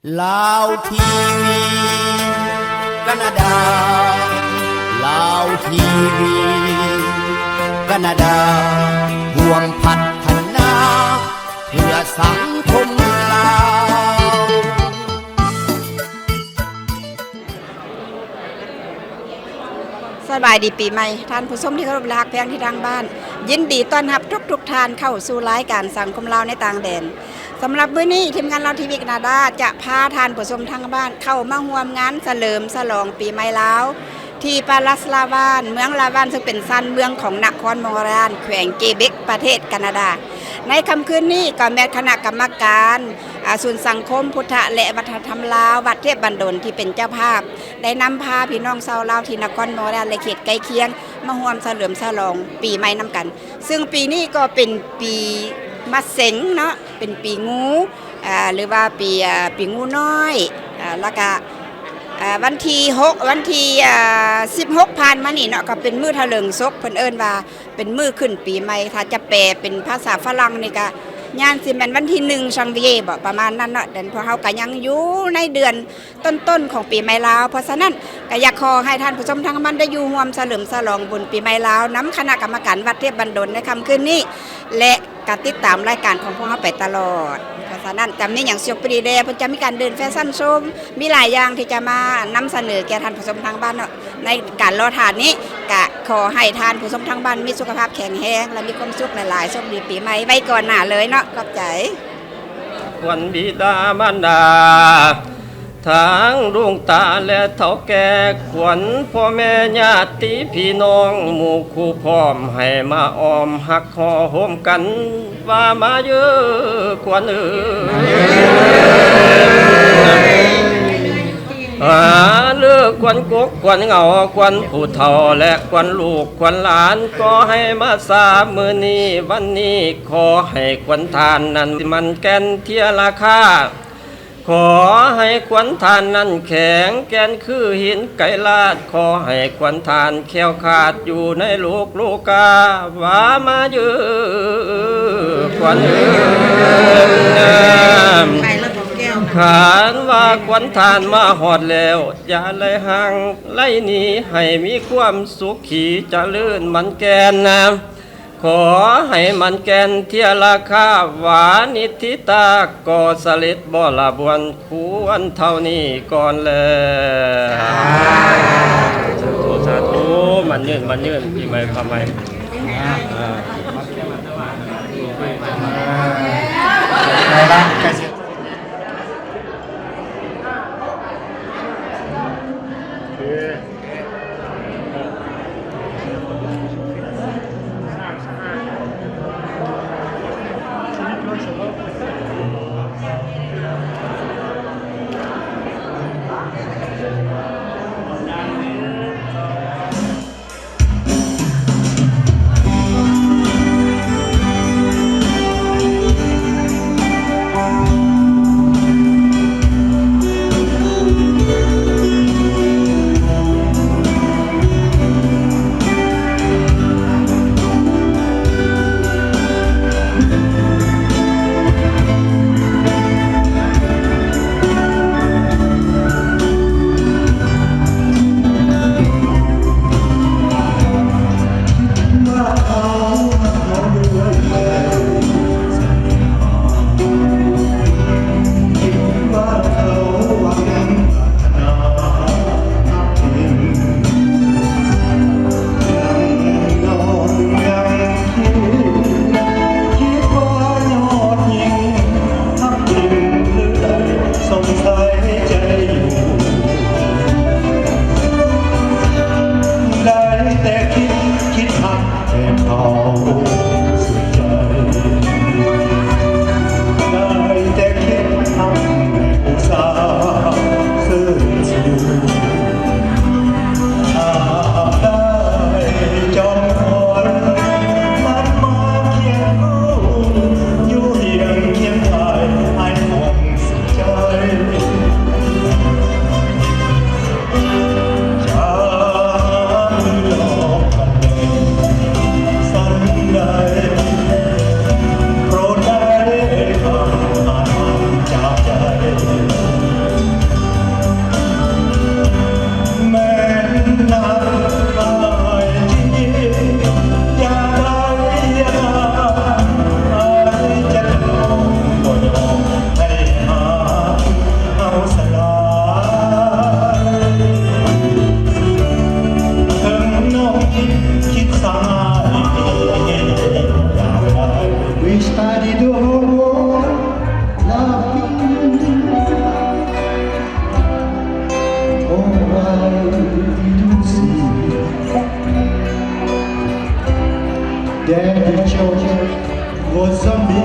ลาวทีวีกนาดาลาวทีวีกนาดาห่วงพัฒนาเพื่อสังคมลาวสบายดีปีใหม่ท่านผู้ชมที่เคารพรักแพงที่ทางบ้านยินดีต้อนรับทุกท่านเข้าสู่รายการสังคมลาวในต่างแดนสำหรับมื้อนี้ทีมงานเราทีวีแคนาดาจะพาท่านผู้ชมทางบ้านเข้ามาร่วมงานเฉลิมฉลองปีใหม่ลาวที่ปาลัสลาวานเมืองลาวานซึ่งเป็นซันเมืองของนครมอนทรีออลแขวงเกเบ็กประเทศแคนาดาในค่ำคืนนี้ก็แม่คณะกรรมการศูนย์สังคมพุทธและวัฒนธรรมลาววัดเทพบันดลที่เป็นเจ้าภาพได้นำพาพี่น้องชาวลาวที่นครมอนทรีออลและเขตใกล้เคียงมาร่วมเฉลิมฉลองปีใหม่นำกันซึ่งปีนี้ก็เป็นปีมะเส็งเนาะเป็นปีงูหรือว่าปีงูน้อยแล้วก็วันที่16ผ่านมานี่เนาะก็เป็นมื้อถลิงศพเพิ่นเอิ้นว่าเป็นมื้อขึ้นปีใหม่ถ้าจะแปลเป็นภาษาฝรั่งนี่ก็ย่างสิแม่นวันที่1ซังเวียบ่ประมาณนั้นเนาะแต่พวกเฮาก็ยังอยู่ในเดือนต้นๆของปีใหม่ลาวเพราะฉะนั้นก็อยากขอให้ท่านผู้ชมทั้งบ้านได้อยู่ร่วมเฉลิมฉลองบุญปีใหม่ลาวนํคณะกรรมการวัดเทพบันดลในค่ำคืนนี้และก็ติดตามรายการของพวกเฮาไปตลอดเพราะฉะนั้นจำนี้อย่างเสียงปรีเดเพิ่นจะมีการเดินแฟชั่นโชว์มีหลายอย่างที่จะมานำเสนอแก่ท่านผู้ชมทางบ้านเนาะในการรอทานนี้ก็ขอให้ท่านผู้ชมทางบ้านมีสุขภาพแข็งแรงและมีความสุขหลายๆโชคดีปีใหม่ไว้ก่อนหน้าเลยเนาะขอบใจวันบิดามารดาทางดวงตาและเฒ่าแก่ขวัญพ่อแม่ญาติพี่น้องหมู่คู่พร้อมให้มาอ้อมหักห่อโฮมกันว่ามาเยอะขวัญเลือกควันกกควันเหงาควันผู้เฒ่าและควันลูกควันหลานก็ให้มาสามื้อนี้วันนี้ขอให้ควันทานนั้นมันแก่นเทียราคาขอให้ควันทานนั้นแข็งแก่นคือหินไก่ลาดขอให้ควันทานแข็งขาดอยู่ในโลกาว่ามาเยอะควันขานว่าควันทานมาหอดแล้วอย่าเลยห่างไล่หนีให้มีความสุขขีเจริญมันแกนนะขอให้มันแกนเทียราคาหวานิทิตาก็สลิดบ่ละบวนควรเท่านี้ก่อนเลยสาธุมันยืนปีใหม่พาใหม่อะไรบ้างใกล้เสร็จ torture was on me.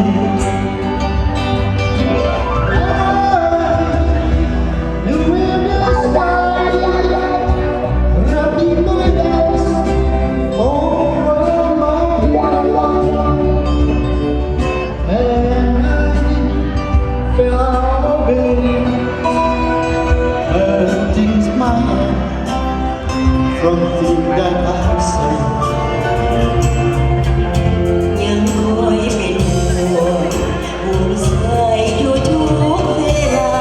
The wind is dying, rubbing my eyes over my head, and I fell out of bed, hurting my head from things that I said. ยังคอยเป็นห่วงห่วงใส่อยู่ทุกเวลา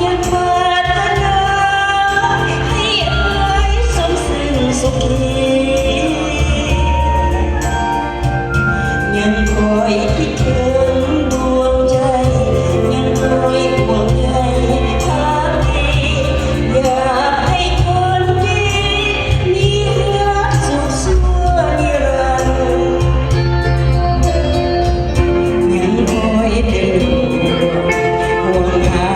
ยังปรารถนาให้อายสมซึ่งสุขียังคอยคิดถึงดวงใจยังคอยห่วงใยภาพดีอยากให้คนดีมีรักสุขสันต์นิรันดร์ยังคอยเป็นห่วงหา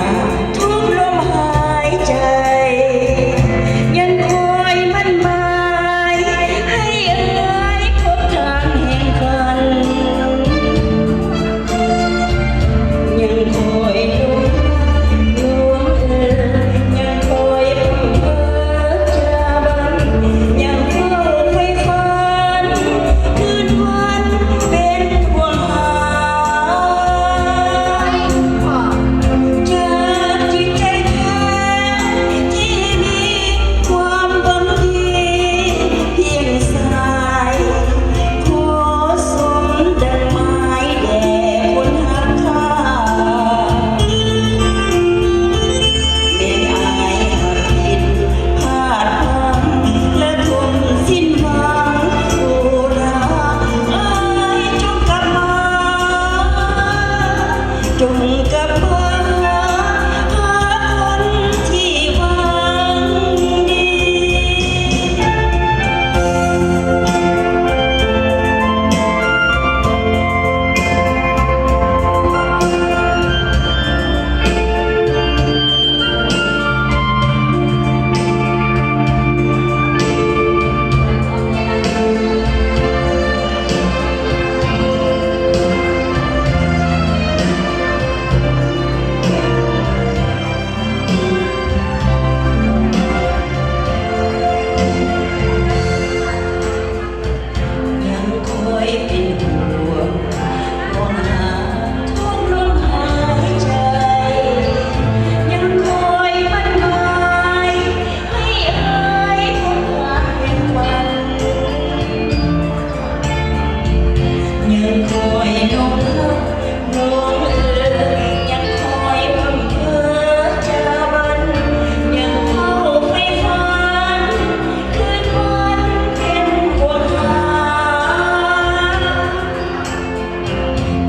ทุกลมหายใจยังคอยมั่นหมายให้เอ่ยพบทางแห่งฝันยังคอยลุ้นยังคอยเพ้อจาบันยังเฝ้าไฟฝันคืนวันเป็นห่วงหาจากจิตใจแท้ที่มีความหวังดีเพียงสายขอสมดังไม้แด่คนหักค่าแม่อายหักผิดพลาดพลั้งและทนสิ้นหวังโอ้ราอายจงกลับมาจงกลับมาหาคนที่หวังดี ยังคอยเป็นห่วงมองหาทุกลมหายใจยังคอยมั่นหมายให้เอ่ยพบทางแห่งฝันยังคอยน้องรักน้องยังคอยพำเพ้อจาบันยังเฝ้าไฟฝันคืนวันเป็นห่วงหา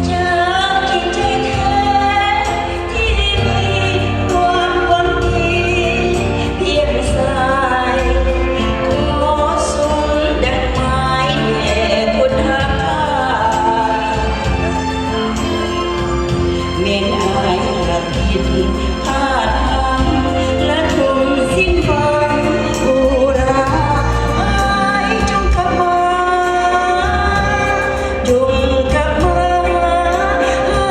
จากจิตใจแท้ที่มีความหวังดีเพียงสายขอสมดังไม้แด่คนหักค่าแม่นอายหักผิดพลาดพลั้งและทนสิ้นฝันโอ้ราอายจงกลับมาจงกลับมาหา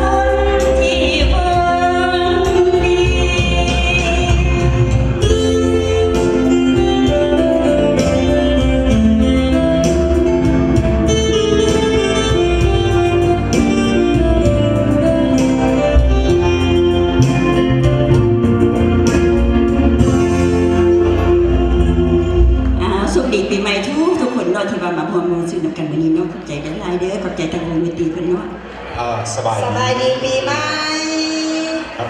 คนที่หวังดี สวัสดีปีใหม่ทุกคนเนาะที่ว่ามาร่วมมือซื้อนำกันวันนี้เนาะขอบใจหลายๆเด้อขอบใจทางวงดนตรีเพิ่นเนาะ สบาย สบายดีปีใหม่ ครับ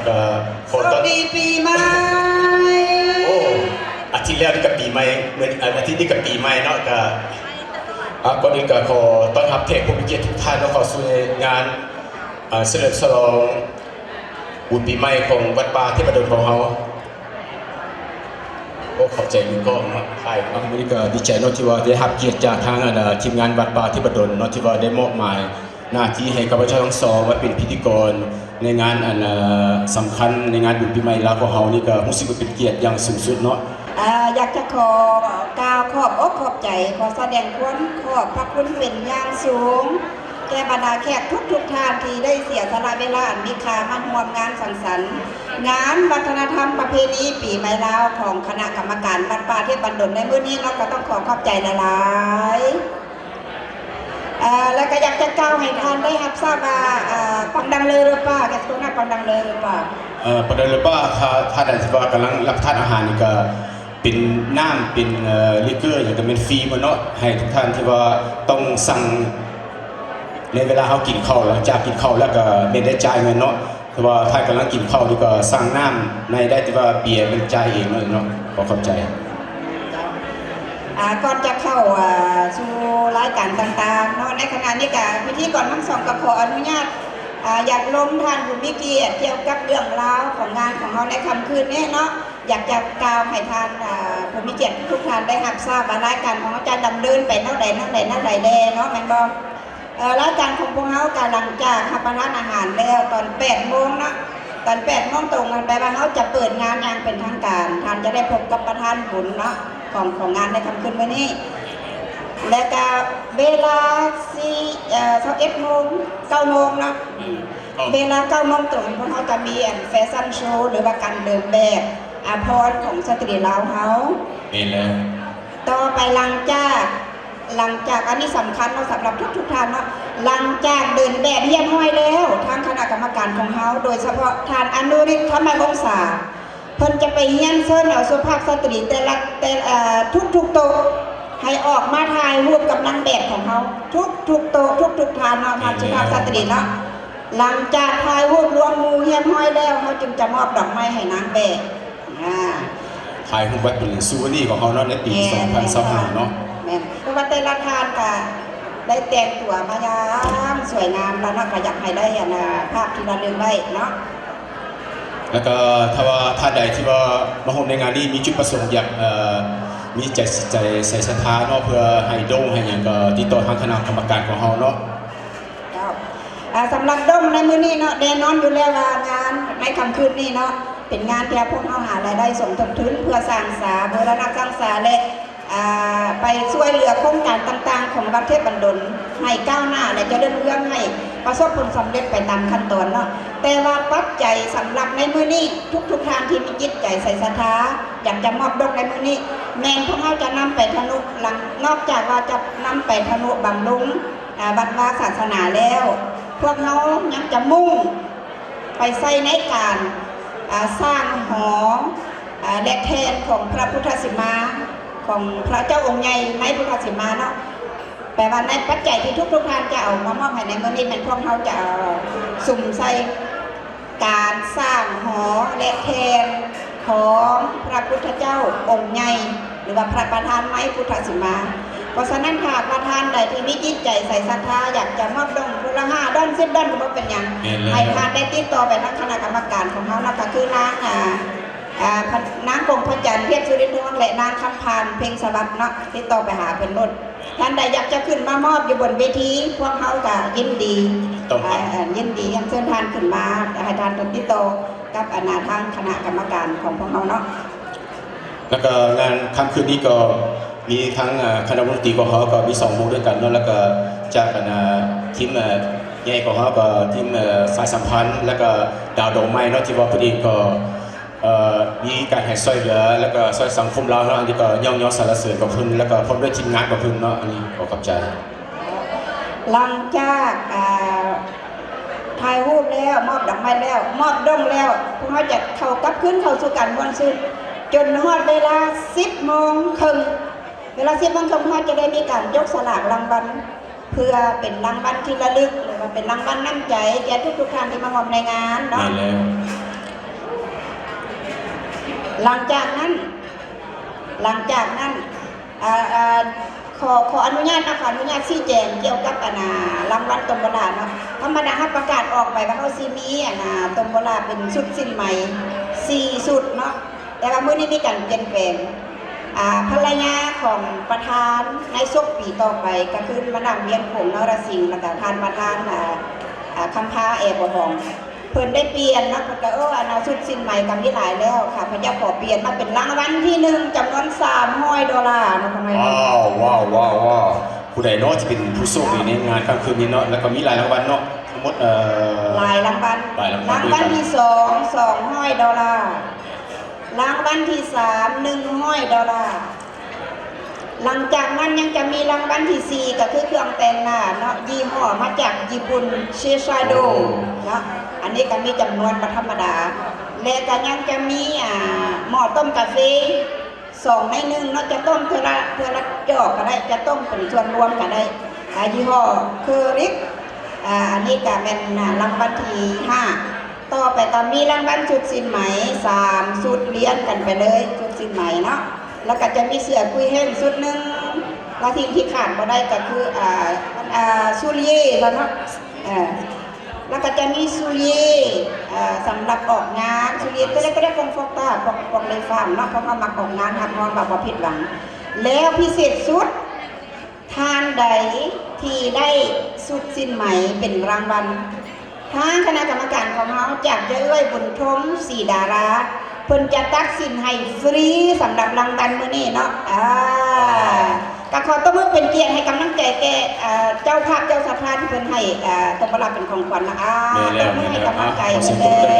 ฝ ส นต วั ก สดีปีใหม่ โอ้อาทิตย์แล้วนี่กับปีใหม่เหมือนอาทิตย์นี้กับปีใหม่เนาะก็ก่อนอื่นก็ขอต้อนรับแขกผู้มีเกียรติทุกท่านเนาะเข้าสู่งานเฉลิมฉลองบุญปีใหม่ของวัดป่าเทพดลของเราโอ้ขอบใจมือกล้องมากใช่ครับวันนี้ก็ดีใจเนาะที่ว่าได้รับเกียรติจากทางทีมงานวัดป่าเทพดลเนาะที่ว่าได้มอบหมายหน้าที่ให้ข้าพเจ้าทั้งสองมาเป็นพิธีกรในงานสำคัญในงานบุญปีใหม่ลาวของเรานี่ก็รู้สึกว่าเป็นเกียรติอย่างสูงสุดเนาะ อยากจะขอกล่าวขอบอกขอบใจขอแสดงความขอบพระคุณเป็นอย่างสูงแก่บรรดาแขกทุกท่านที่ได้เสียสละเวลาอันมีค่ามาร่วมงานสังสรรค์งานวัฒนธรรมประเพณีปีใหม่ลาวของคณะกรรมการวัดป่าเทพบันดลในมื้อนี้เราก็ต้องขอขอบใจหลายๆแล้วก็อยากจะกล่าวให้ท่านได้รับทราบว่าปังดังเลยหรือเปล่าแกสกุลน่ะปังดังเลยหรือเปล่าประเด็นเลยว่าถ้าได้ที่ว่ากำลังรับทานอาหารนี่ก็เป็นน้ำเป็นลิเกอร์อย่างก็เป็นฟรีหมดเนาะให้ทุกท่านที่ว่าต้องสั่งในเวลาเขากินข้าวหลังจากกินข้าวแล้วก็ไม่ได้จ่ายเงินเนาะแต่ว่าถ้ากำลังกินข้าวนี่ก็สั่งน้ำในได้ที่ว่าเบียร์เป็นจ่ายเองเลยเนาะขอเข้าใจก่อนจะเข้าสู่รายการต่างๆเนาะในขณะนี้กับพิธีก่อนทั้งสองก็ขออนุญาตอยากล้มท่านผู้มีเกียรติเกี่ยวกับเรื่องราวของงานของเราในค่ำคืนนี้เนาะอยากจะกล่าวให้ท่านผู้มีเกียรติทุกท่านได้รับทราบว่ารายการของเราจะดำเนินไปเท่าใดเนาะแม่นบ่รายการของพวกเรากำลังจะรับประทานอาหารแล้วตอน8 โมงเนาะตอน8 โมงตรงกันไปว่าเขาจะเปิดงานอย่างเป็นทางการท่านจะได้พบกับประธานบุญเนาะของงานในค่ำคืนวันนี้และก็เวลา21 โมง 9 โมงเนาะเวลา 9 โมงตรงพวกเขาจะมีแฟชั่นโชว์หรือว่าการเดินแบบอาภรณ์ของสตรีลาวเขานี่แหละต่อไปหลังจากอันนี้สำคัญสำหรับทุกท่านเนาะหลังจากเดินแบบเฮียนห้อยแล้วทางคณะกรรมการของเขาโดยเฉพาะท่านอนุริศธรรมวงศาเพิ่นจะไปเฮียนเชิญเอาสุภาพสตรีทุกโต๊ะให้ออกมาถ่ายรูปกับนางแบบของเขาทุกโต๊ะทุกท่านเนาะท่านสุภาพสตรีเนาะหลังจากถ่ายรูปรวมหมู่เฮียนห้อยแล้วเขาจึงจะมอบดอกไม้ให้นางแบบถ่ายรูปไว้เป็นซูเวอรี่ของเขาเนาะในปี2025เนาะเพราะว่าแต่ละทานก็ได้แต่งตัวมายามสวยงามแล้วก็อยากให้ได้ภาพที่ระลึกไว้เนาะแล้วก็ถ้าใดที่ว่ามาร่วมในงานนี้มีจุดประสงค์อยากมีใจใส่ศรัทธาเนาะเพื่อให้โด่งให้อย่างก็ติดต่อทางคณะกรรมการของเราเนาะสำหรับด้งในมื้อนี้เนาะแน่นอนอยู่แล้วว่างานในค่ำคืนนี้เนาะเป็นงานที่พวกเราหารายได้สมทบทุนเพื่อสร้างสาบูรณะสร้างสาและไปช่วยเหลือโครงการต่างๆของวัดเทพบันดลให้ก้าวหน้าและจะเดินเรื่องให้ประสบผลสำเร็จไปตามขั้นตอนเนาะแต่ว่าปัจจัยสำหรับในมื้อนี้ทุกท่านที่มีจิตใจใส่ศรัทธาอยากจะมอบดอกในมื้อนี้แม่นพวกเราจะนำไปทนุหลังนอกจากว่าจะนำไปทนุบำรุงวัดวาศาสนาแล้วพวกเรายังจะมุ่งไปใส่ในการสร้างหอและแทนของพระพุทธสิมาของพระเจ้าองค์ใหญ่ในพุทธสิมาเนาะแปลว่าในปัจจัยที่ทุกท่านจะเอามามอบให้ในมื้อนี้มันพวกเขาจะสุ่มใส่การสร้างหอและแทนของพระพุทธเจ้าองค์ใหญ่หรือว่าพระประธานไม้พุทธสิมาเพราะฉะนั้นหากประธานใดที่มีจิตใจใส่ศรัทธาอยากจะมอบดอกคนละ5 ดอน 10 ดอนก็เป็นอย่างให้ท่านได้ติดต่อไปทางคณะกรรมการของเขานะก็คือนางกงพระจันทร์เทพสุรินทร์และนางคำพานเพ็งสวัสดิ์เนาะติดต่อไปหาเพิ่นนุ่นท่านใดอยากจะขึ้นมามอบอยู่บนเวทีพวกเขาก็ยินดียังเชิญท่านขึ้นมาให้ท่านติดต่อกับทางคณะกรรมการของพวกเขาเนาะแล้วก็งานค่ำคืนนี้ก็มีทั้งคณะดนตรีของเขาก็มี2 วงด้วยกันเนาะแล้วก็จากทีมใหญ่ของเขาก็ทีมฝ่ายสัมพันธ์แล้วก็ดาวดอกไม้เนาะที่ว่าพอดีก็มีการให้ช่วยเหลือแล้วก็ช่วยสังคมเราเนาะอันนี้ก็ย่องสรรเสริญกับเพิ่นแล้วก็พร้อมด้วยทีมงานกับเพิ่นเนาะอันนี้ขอขอบใจหลังจากถ่ายรูปแล้วมอบดอกไม้แล้วมอบดงแล้วพวกเขาจะเข้าสู่การม่วนซื่นจนฮอดเวลา10 โมงครึ่งเวลา10 โมงครึ่งเขาจะได้มีการยกสลากรางวัลเพื่อเป็นรางวัลที่ระลึกหรือว่าเป็นรางวัลน้ำใจแก่ทุกท่านที่มาร่วมในงานเนาะหลังจากนั้นขออนุญาตชี้แจงเกี่ยวกับรางวัลตมโบราณเนาะธรรมดาประกาศออกไปว่าเขาซีมีตมโบราณเป็นชุดสิ้นใหม่4 ชุดเนาะแต่ว่ามื้อนี้มีการเปลี่ยนแปลงภรรยาของประธานในศกปีต่อไปก็คือมาดามเวียนผงนรสิงห์แล้วก็ท่านประธานคำพาแอบหอง เพิ่นได้เปลี่ยนนะเพิ่นก็อันเอาชุดสิ้นใหม่กับมีหลายแล้วค่ะพระเจ้าขอเปลี่ยนมาเป็นรางวัลที่1จำนวน$300นะพ่อแม่ ว้าวผู้ใดเนาะที่เป็นผู้โชคดีในงานกลางคืนนี้เนาะแล้วก็มีหลายรางวัลเนาะทั้งหมดหลายรางวัล หลายรางวัล รางวัลที่2$200รางวัลที่3$100หลังจากนั้นยังจะมีรางวัลที่4ก็คือเครื่องแต่งหน้าเนาะยี่ห้อมาจากญี่ปุ่นเชซาโดเนาะอันนี้ก็มีจำนวนบ่ธรรมดาและก็ยังจะมีหม้อต้มกาแฟ2 ใน 1เนาะจะต้มเพื่อละจอกก็ได้จะต้มเป็นส่วนรวมก็ได้ยี่ห้อคือริกอันนี้ก็เป็นรางวัลที่5ต่อไปก็มีรางวัลชุดสิ้นไหม3ชุดเลี้ยงกันไปเลยชุดสิ้นไหมเนาะแล้วก็จะมีเสื้อคุยแห้งชุดหนึ่งและที่ขาดบ่ได้ก็คือซูเย่เนาะแล้วก็จะมีซูเย่สำหรับออกงานซูเย่ก็ได้ฟองฟอกตาฟองในฟาร์มเนาะเพราะว่ามาออกงานทำนอนแบบบ่ผิดหวังแล้วพิเศษสุดทานใดที่ได้สุดสิ้นไหมเป็นรางวัลทางคณะกรรมการของเราจากเจ้ยบุญทม4ดาราเพิ่นจะตัดสินให้ฟรีสำหรับรางวัลมื้อนี้เนาะก็ขอตบมือเป็นเกียรติให้กำลังใจแก่เจ้าภาพเจ้าสถานที่เพิ่นให้ตบรับเป็นของขวัญนะตบมือให้กำลังใจเพิ่นเลย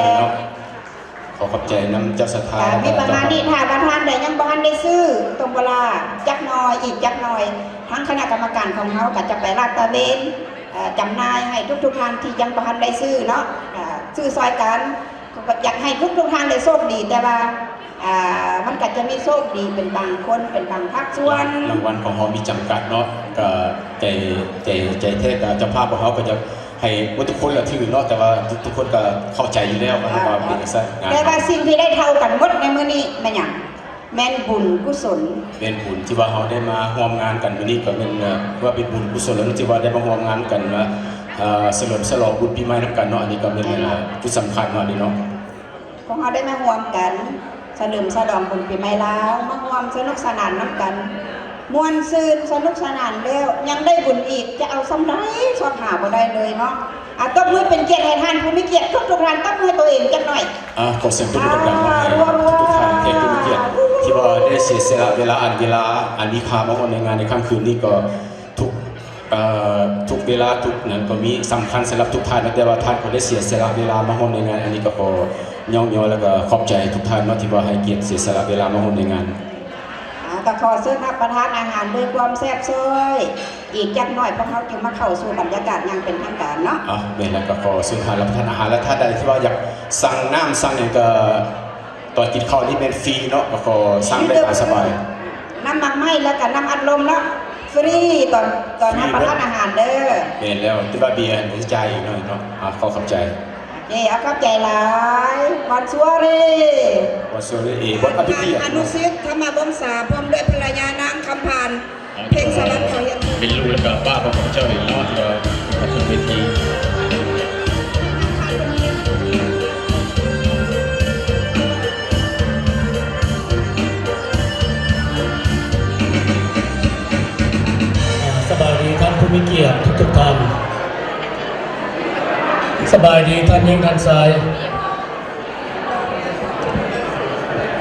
ขอขอบใจน้ำเจ้าสถานมีประมาณนี้ถ้าประธานใดยังบ่ทันได้ซื้อตรงเวลาจักหน่อยอีกจักหน่อยทั้งคณะกรรมการของเฮาก็จะไปลาดตระเวนจำหน่ายให้ทุกท่านที่ยังบ่ทันได้ซื้อเนาะซื้อซอยกันก็อยากให้ทุกท่านได้โชคดีแต่ว่ามันก็จะมีโชคดีเป็นบางคนเป็นบางภาคส่วนรางวัลของเขามีจำกัดเนาะก็ใจเทศเจ้าภาพของเขาก็จะให้ทุกคนละถือเนาะแต่ว่าทุกคนก็เข้าใจอยู่แล้วว่าเป็นงานแต่ว่าสิ่งที่ได้เท่ากันหมดในมื้อนี้แม่นหยังแม่นบุญกุศลเป็นบุญที่ว่าเขาได้มาร่วมงานกันวันนี้ก็เป็นว่าเป็นบุญกุศลแล้วที่ว่าได้มาร่วมงานกันมาเฉลิมฉลองบุญปีใหม่นำกันเนาะอันนี้ก็เป็นจุดสำคัญเนาะนี่เนาะของเราได้มาร่วมกันเฉลิมฉลองบุญปีใหม่แล้วมาร่วมสนุกสนานนำกันมวนซื่นสนุกสนานแล้วยังได้บุญอีกจะเอาซ้ำได้ชอบหาบ่ได้เลยเนาะตบมือเป็นเกียรติให้ท่านผู้มีเกียรติทุกท่านตบมือตัวเองจักหน่อยขอเสียงปรบมือดังๆให้ทุกท่านแขกผู้มีเกียรติที่ว่าได้เสียสละเวลาอันมีค่ามาในงานในค่ำคืนนี้ก็ทุกเวลาทุกนั้นก็มีสำคัญสำหรับทุกท่านนะแต่ว่าท่านก็ได้เสียสละเวลามาในงานอันนี้ก็ขอย่อแล้วก็ขอบใจทุกท่านเนาะที่ว่าให้เกียรติเสียสละเวลามาในงานก็ขอเชิญรับประทานอาหารด้วยความแซ่บซ้อยอีกจักหน่อยพวกเขาจึงมาเข้าสู่บรรยากาศอย่างเป็นทางการเนาะเป็นแล้วก็ขอเชิญรับประทานอาหารและถ้าใดที่ว่าอยากสั่งน้ำสั่งอย่างก็ตอนกินข้าวนี่เป็นฟรีเนาะก็ขอสั่งได้ตามสบายน้ำมันไหม้แล้วก็น้ำอัดลมเนาะฟรีตอนรับประทานอาหารเด้อเป็นแล้วที่ว่าเบียร์จะจ่ายอีกหน่อยเนาะขอขอบใจเอาเข้าใจหลายวันซัวเร่บนอภิธีอนุสิทธิ์ธรรมบงษาพร้อมด้วยภรรยานางคำพานเพลงสลัดขอยันเป็นลูกแล้วก็ป้าของเจ้าหญิงรอดก็ขึ้นเวทีสบายดีท่านผู้มีเกียรติทุกท่านสบายดีท่านยิ่งท่านทราย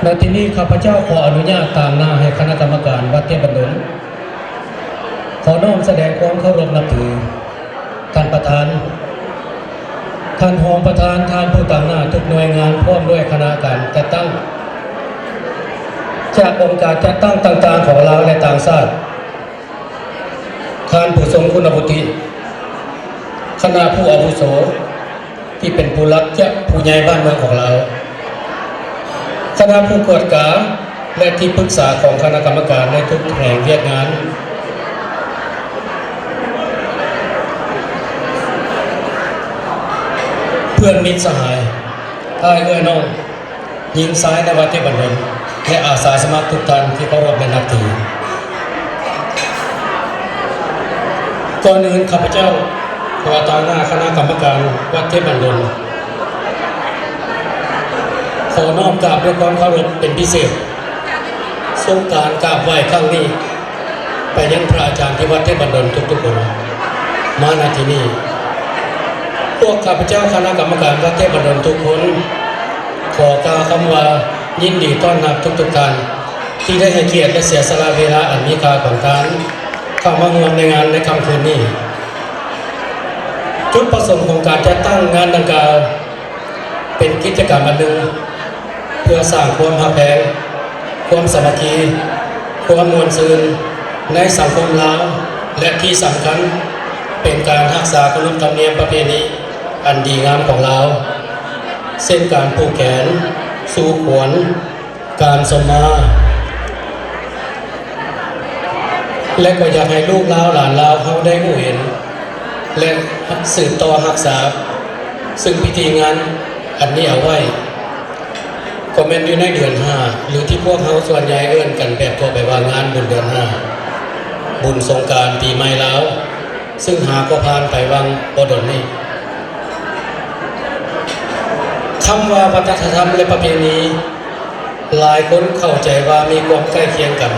ในที่นี้ข้าพเจ้าขออนุญาตต่างหน้าให้คณะกรรมการวัดเทพบันดลขอน้อมแสดงความเคารพนับถือท่านประธานท่านรองประธานท่านผู้ต่างหน้าทุกหน่วยงานพร้อมด้วยคณะการจัดตั้งจากองค์การจัดตั้งต่างๆของเราและต่างชาติท่านผู้ทรงคุณวุฒิคณะผู้อาวุโสที่เป็นผู้รักและผู้ใหญ่บ้านเมืองของเราคณะผู้กวดกาและที่ปรึกษาของคณะกรรมการในทุกแห่งเวียกงานเพื่อนมิตรสหายอ้ายเอ้ยน้องหญิงซ้ายในวัดเทพบันดลและอาสาสมัครทุกท่านที่เคารพในนับถือก่อนอื่นข้าพเจ้าขอต่อหน้าคณะกรรมการวัดเทพบันดลขอน้อมกราบด้วยความเคารพเป็นพิเศษทรงการกราบไหว้ครั้งนี้ไปยังพระอาจารย์ที่วัดเทพบันดลทุกๆคนมาณที่นี้ พวกข้าพเจ้าคณะกรรมการวัดเทพดลทุกคนขอกล่าวคำว่ายินดีต้อนรับทุกท่านที่ได้ให้เกียรติและเสียสละเวลาอันมีค่าของการเข้ามาร่วมในงานในค่ำคืนนี้จุดประสงค์ของการจัดตั้งงานดังกล่าวเป็นกิจกรรมอันหนึ่งเพื่อสร้างความหักแพงความสามัคคีความมวลซืนในสังคมลาวและที่สำคัญเป็นการรักษาขนบธรรมเนียมประเพณีอันดีงามของเราเช่นการผูกแขนสู่ขวนการสมมาและก็อยากให้ลูกลาวหลานลาวเขาได้เห็นและสืบต่อรักษาซึ่งพิธีงานอันนี้เอาไว้ก็แม่นอยู่ในเดือน5หรือที่พวกเขาส่วนใหญ่เอิ้นกันแบบทั่วไปว่างานบุญเดือน5บุญสงกรานต์ปีใหม่ลาวซึ่งหาก็ผ่านไปวังบ่ดลนี้คำว่าวัฒนธรรมและประเพณีหลายคนเข้าใจว่ามีความใกล้เคียงกัน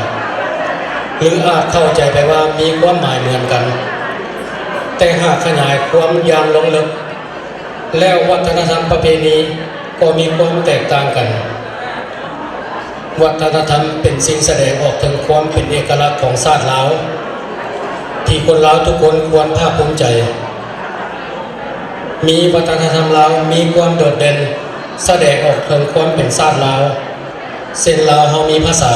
หรืออาจเข้าใจไปว่ามีความหมายเหมือนกันแต่หากขยายความอย่างลงลึกแล้ววัฒนธรรมประเพณีก็มีความแตกต่างกันวัฒนธรรมเป็นสิ่งแสดงออกถึงความเป็นเอกลักษณ์ของชาติลาวที่คนลาวทุกคนควรภาคภูมิใจมีวัฒนธรรมลาวมีความโดดเด่นแสดงออกถึงความเป็นชาติลาวเส้นลาวเฮามีภาษา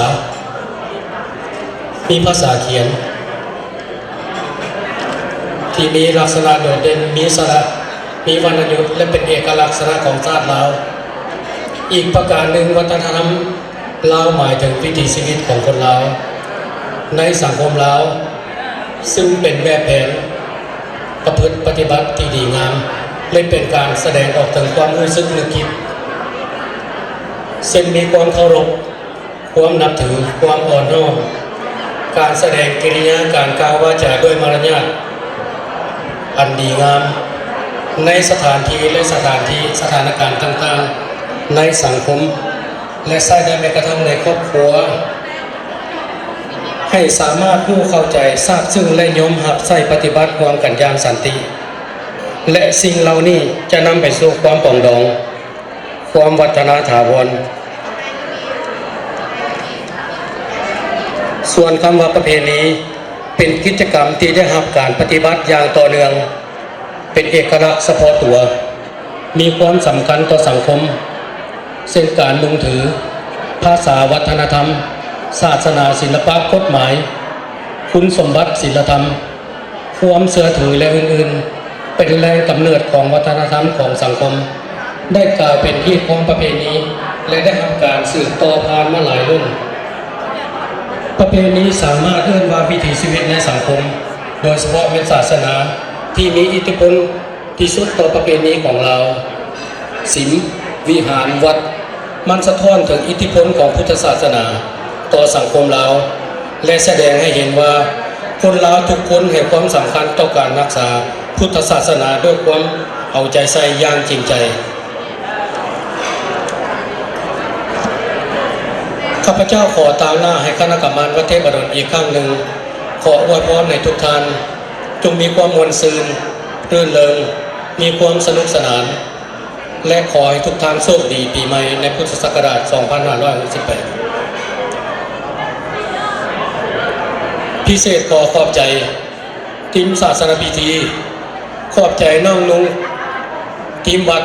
เขียนที่มีลักษณะโดดเด่นมีสระมีวรรณยุกต์และเป็นเอกลักษณ์ของชาติลาวอีกประการหนึ่งวัฒนธรรมลาวหมายถึงวิถีชีวิตของคนลาวในสังคมลาวซึ่งเป็นแบบแผนประพฤติปฏิบัติที่ดีงามและเป็นการแสดงออกถึงความรู้สึกนึกคิดเช่นมีความเคารพความนับถือความอ่อนน้อมการแสดงกิริยาการกล่าววาจาด้วยมารยาทอันดีงามในสถานที่และสถานการณ์ต่างๆในสังคมและใช้ได้แม้กระทั่งในครอบครัวให้สามารถผู้เข้าใจทราบซึ่งและยอมรับใช้ปฏิบัติความกันอย่างสันติและสิ่งเหล่านี้จะนำไปสู่ความปรองดองความวัฒนถาวรส่วนคำว่าประเพณีเป็นกิจกรรมที่ได้รับการปฏิบัติอย่างต่อเนื่องเป็นเอกลักษณ์เฉพาะตัวมีความสำคัญต่อสังคมเช่นการมุ่งถือภาษาวัฒนธรรมศาสนาศิลปะกฎหมายคุณสมบัติศีลธรรมความเชื่อถือและอื่นๆเป็นแรงกำเนิดของวัฒนธรรมของสังคมได้กลายเป็นที่ของประเพณีและได้รับการสืบต่อผ่านมาหลายรุ่นประเพณีสามารถเอื้อนว่าวิถีชีวิตในสังคมโดยเฉพาะเป็นศาสนาที่มีอิทธิพลที่สุดต่อประเพณีของเราศีลวิหารวัดมันสะท้อนถึงอิทธิพลของพุทธศาสนาต่อสังคมเราและแสดงให้เห็นว่าคนลาวทุกคนให้ความสำคัญต่อการรักษาพุทธศาสนาด้วยความเอาใจใส่อย่างจริงใจข้าพเจ้าขอตามหน้าให้คณะกรรมการวัดเทพดลอีกครั้งหนึ่งขออวยพรในทุกท่านจงมีความมวลซืนรื่นเริงมีความสนุกสนานและขอให้ทุกท่านโชคดีปีใหม่ในพุทธศักราช 2568 พิเศษขอขอบใจทีมศาสนพิธีขอบใจน้องนุ้งทีมวัด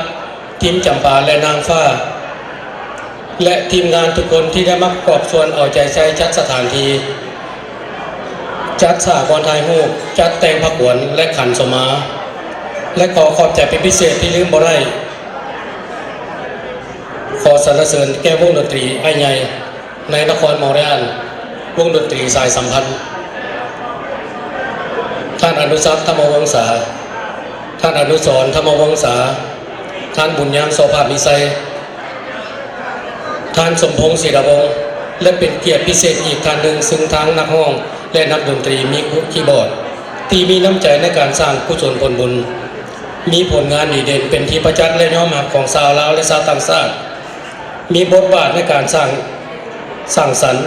ทีมจำปาและนางฟ้าและทีมงานทุกคนที่ได้มาประกอบส่วนเอาใจใส่จัดสถานที่จัดสหกรณ์ไทยฮูกจัดแต่งพระขวัญและขันสมาและขอขอบใจเป็นพิเศษที่ลืมบ่ได้ขอสรรเสริญแก้วงดนตรีไอ้ใหญ่ในนครมอญรีวงดนตรีสายสัมพันธ์ท่านอนุสักธรรมวงศาท่านอนุสรณ์ธรรมวงศาท่านบุญยังโสภาพมิไซท่านสมพงษ์ศิรวงศ์และเป็นเกียรติพิเศษอีกท่านหนึ่งซึ่งทั้งนักร้องและนักดนตรีมีคีย์บอร์ดที่มีน้ำใจในการสร้างกุศลผลบุญมีผลงานดีเด่นเป็นที่ประจักษ์และยอมรับของชาวลาวและชาวต่างชาติมีบทบาทในการสร้างสรรค์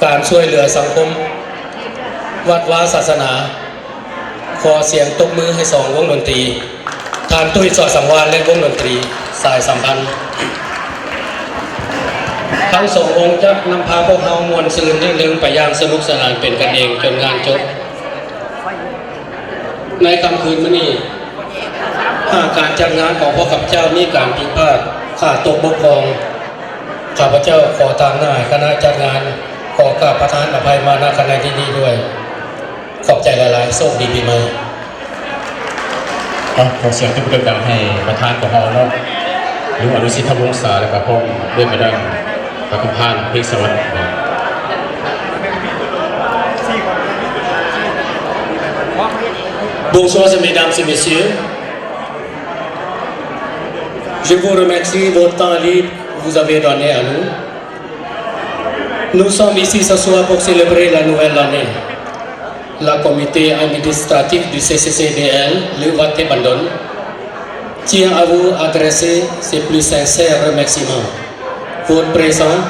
การช่วยเหลือสังคมวัดวาศาสนาขอเสียงตบมือให้สองวงดนตรี ทานตุ้ยสอดสังวานและวงดนตรีสายสัมพันธ์ทั้งสององค์จะนำพาพวกเรามวลซืนเรื่องไปอย่างสนุกสนานเป็นกันเองจนงานจบในค่ำคืนมื้อนี้หากการจัดงานของพวกข้าพเจ้ามีการผิดพลาดขาดตกบกพร่องข้าพเจ้าขอตามหน้าคณะจัดงานขอกราบประทานอภัยมาณคณะที่นี้ด้วยขอบใจหลายๆโชคดีปีใหม่ ขอเสียงทุกดังให้ประธานของเราเนาะลุงอนุสิทธิ์วงศาและก็พ่อด้วยมาดังพระคุณพานเพชรสวัสดิ์ Bonsoir mesdames et messieurs. Je vous remercie de votre temps libre que vous avez donné à nous. Nous sommes ici ce soir pour célébrer la nouvelle année. La comité administratif du CCCDL, le Waté Bandon, tient à vous adresser ses plus sincères remerciements. Votre présence,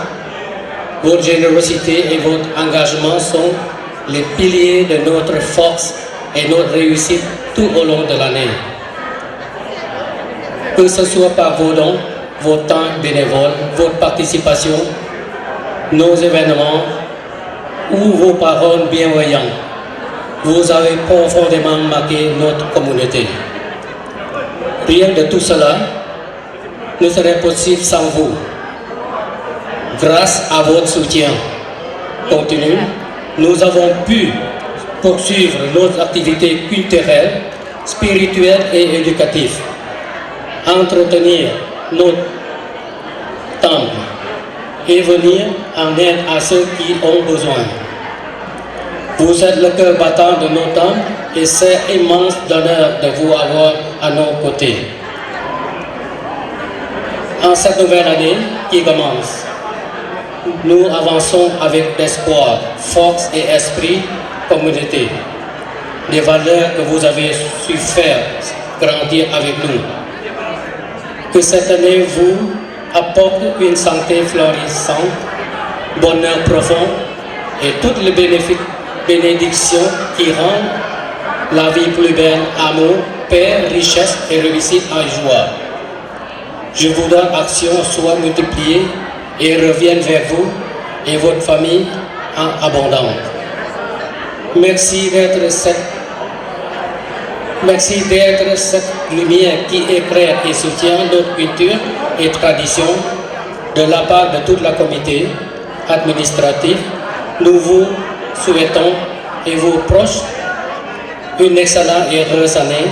votre générosité et votre engagement sont les piliers de notre force et notre réussite tout au long de l'année. Que ce soit par vos dons, votre temps bénévole, votre participation, nos événements ou vos paroles bienveillantes, vous avez profondément marqué notre communauté. Rien de tout cela ne serait possible sans vous. Grâce à votre soutien continu, nous avons pu poursuivre nos activités culturelles, spirituelles et éducatives, entretenir notre temple et venir en aide à ceux qui ont besoin. Vous êtes le cœur battant de nos temples et c'est immense d'honneur de vous avoir à nos côtés. En cette nouvelle année qui commence, nous avançons avec espoir, force et esprit communauté, des valeurs que vous avez su faire grandir avec nous. Que cette année vous apporte une santé florissante, bonheur profond et toutes les bénédictions qui rendent la vie plus belle, amour, paix, richesse et réussite en joie. Je vous donne action soit multipliée et revienne vers vous et votre famille en abondance. Merci d'être cette lumière qui éclaire et soutient notre culture et tradition de la part de toute la comité administrative. Nous vous souhaitons et vos proches une excellente et heureuse année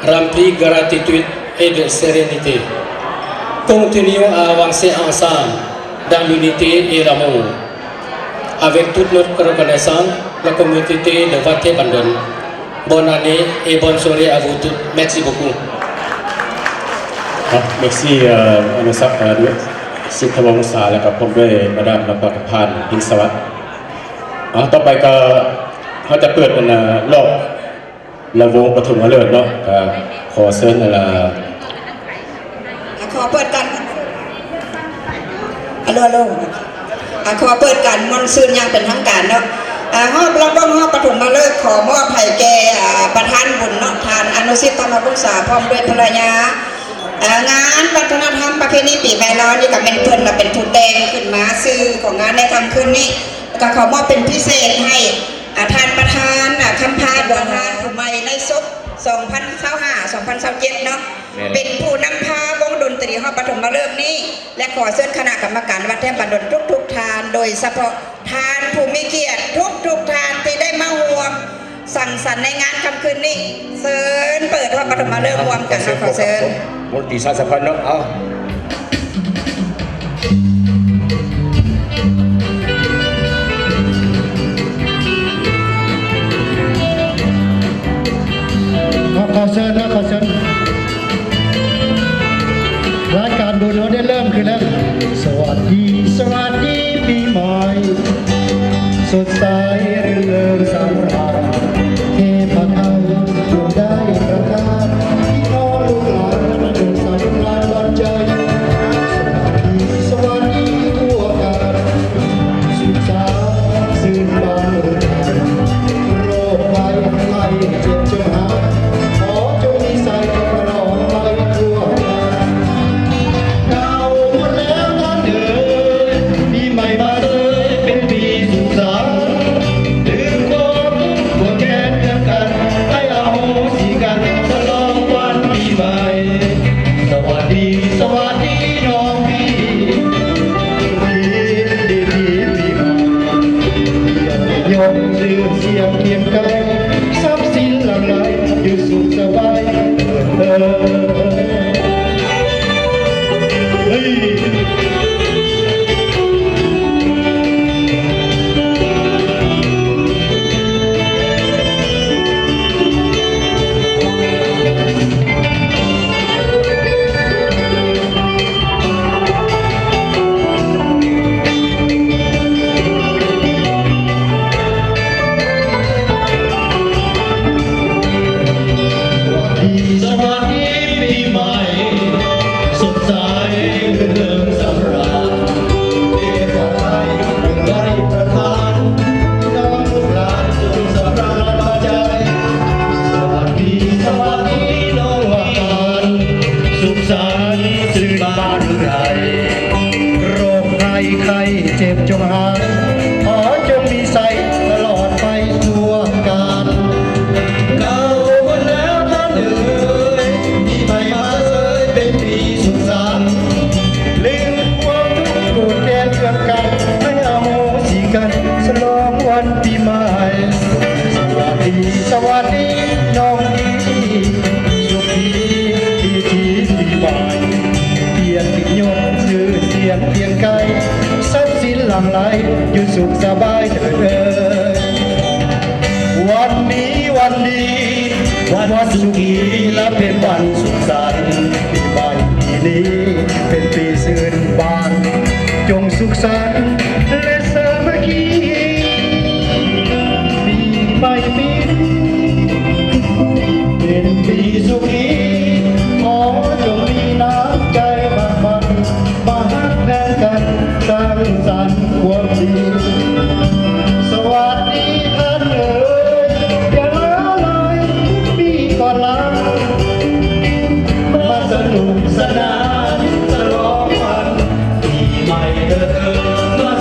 remplie de gratitude et de sérénité. Continuons à avancer ensemble dans l'unité et l'amour. Avec toute notre reconnaissance, la communauté de Waté Bandon. Bonne année et bonne soirée à vous tous. Merci beaucoup. Merci อนุสักดิ์สิทธวงศาและกับผมด้วยมาดามและก็พานพิงสวัสดิ์ต่อไปก็เขาจะเปิดเป็นรอบระวงปฐมฤกษ์เนาะขอเชิญขอเปิดกันฮัลโหลขอเปิดกันมอนซืนยังเป็นทางการเนาะฮอบรับรองฮอบปฐมฤกษ์ขอมอบให้แก่ประธานบุญเนาะทานอนุสิทธิ์ธรรมวงศาพร้อมด้วยภรรยางานวัฒนธรรมประเพณีปีใหม่เรานี่ก็เป็นเพิ่นเป็นผู้แต่งขึ้นมาซื้อของงานในคำคืนนี้ก็ขอมอบเป็นพิเศษให้ท่านประธานคำพาบัวทานผู้ใหม่ในศพ2025-2027เนาะเป็นผู้นำพาวงดนตรีฮอบปฐมฤกษ์นี้และขอเชิญคณะกรรมการวัดแท่นบันดลทุกๆทานโดยเฉพาะทานผู้มีเกียรติทุกทานที่ได้มาร่วมสังสรรค์ในงานค่ำคืนนี้เชิญเปิดฮอบปฐมฤกษ์รวมกันนะขอเชิญมนตรีชาติสัมพันธ์เนาะขอเชิญนะขอเชิญรายการบุญเราได้เริ่มขึ้นแล้วสวัสดีปีใหม่สดใสรื่นเริงสำราญเทพไทยจงได้ประทานพี่น้องลูกหลานจงสำราญวันใจสวัสดีทั่วกันสุขสันต์สื่นบานเรือนโรคภัยไข้เจ็บจงหายขอจงมีใส่ตลอด ไข้เจ็บจงหายขอจงมีใสตลอดไปทั่วกาลเก่าหมดแล้วท่านเอ๋ยปีใหม่มาเสยเป็นปีสุขสันต์ลืมความทุกข์โกรธแค้นเคืองกันไม่เอาโหสิกันฉลองวันปีใหม่สวัสดีสวัสดีน้องดีสุขีปีที่ปีใหม่เกียรติยศชื่อเสียงเพียงไกลทรัพย์สินหลั่งไหลอยู่สุขสบายเถิดเอ่ยวันนี้วันดีวันสุขีและเป็นวันสุขสันต์ปีใหม่ปีนี้เป็นปีชื่นบานจงสุขสันต์และสามัคคีปีใหม่ปีนี้เป็นปีสุขีขอจงมีน้ำใจบากบั่นมาฮักแทนกันสร้างสรรค์ความดีสวัสดีท่านเอ๋ยอย่าละเลยปีก่อนหลังมาสนุกสนานฉลองวันปีใหม่เถิดมา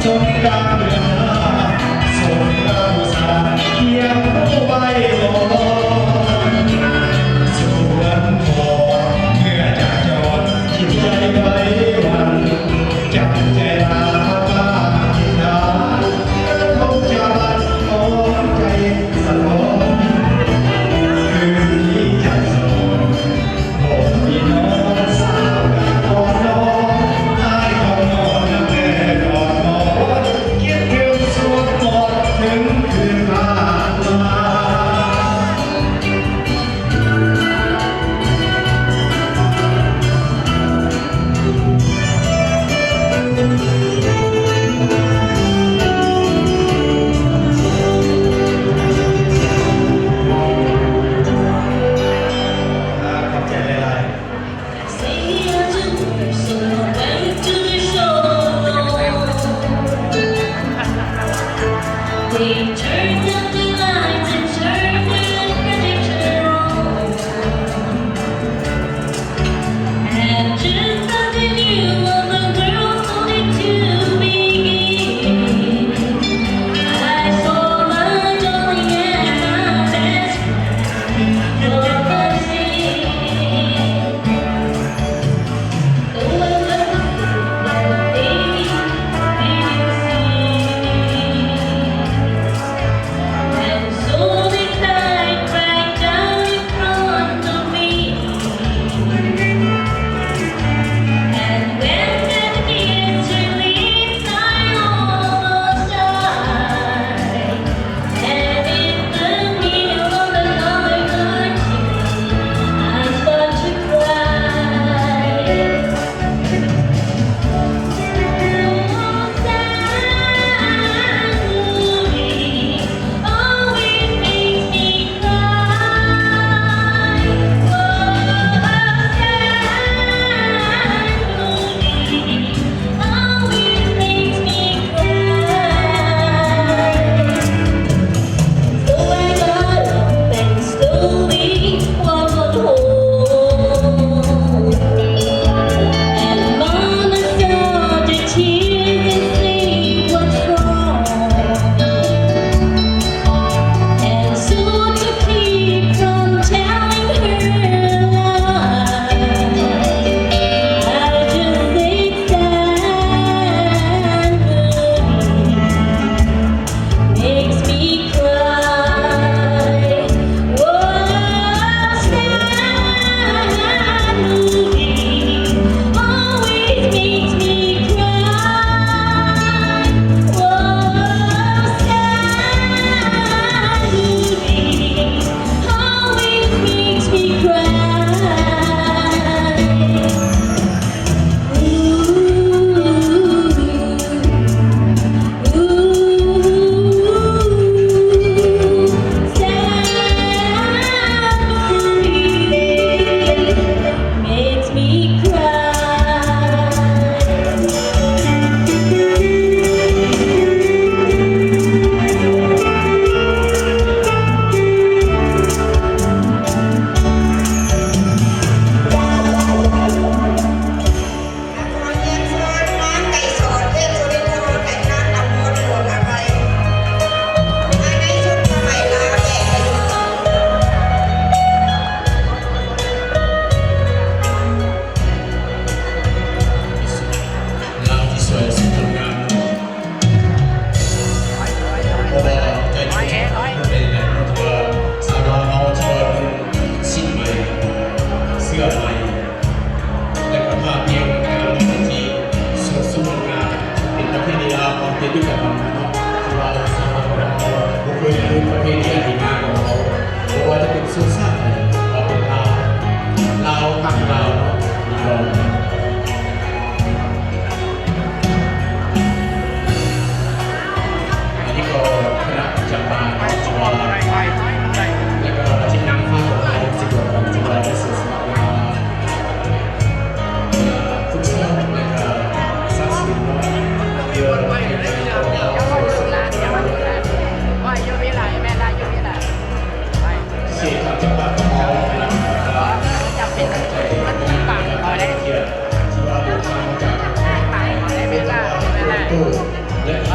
สงกรานต์เดือนห้าสงกรานต์สาดเคียงคู่ใบลอยส่วนพอเมื่อจากจอดคิดใจไว้วันจับใจลาบ้านคิดนานคงจะบัดขอใจสลอนคืนนี้จะสอนบอกพี่น้องสาวกันก่อนนอนอายก่อนนอนและแม่ก่อนนอนคิดถึงสวดหมดถึงคืนผ่านมา ขอบใจหลายๆ They turned up the lights and turned the projector on. And just as they knew all the girls wanted to begin, I saw my darling and my best friend for the scene. Oh, I love you, and so they died right down in front of me. And when the kids released, I almost died. And in the middle of another cartoon, I start to cry. Oh, sad movie always makes me cry. Oh, sad movie always makes me cry. So I got up and slowly walked home. And Mama saw the tears and said, "What's wrong?" And so to keep from telling her lies, I just said, "Sad movie makes me cry." Oh, sad movie always makes me cry. Oh, sad movie always makes me cry. Makes me cry. เราที่สวยสุดงามเพราะว่าใจดีเป็นอะไรเพราะว่าสาวเราที่ว่าสิ้นใหม่เสื้อใหม่และก็ภาพเดียวกันที่สวยสุดงามเป็นประเพณีลาวของเป็นด้วยกันเนาะที่ว่าสาวเราบุคคลลืมประเพณีที่งามของเขาเพราะว่าจะเป็นสุดสัตว์เราเป็นลาวข้างลาวเนาะมีเรา อันนี้ก็คณะจำปาจุฬาแล้วก็ที่นั่งข้างของเราสิบกว่าคนจุฬาได้สื่อสารว่าทุกช่วงแล้วก็สักสิ่งว่าเยอะไปในตัวเราสุดๆ ข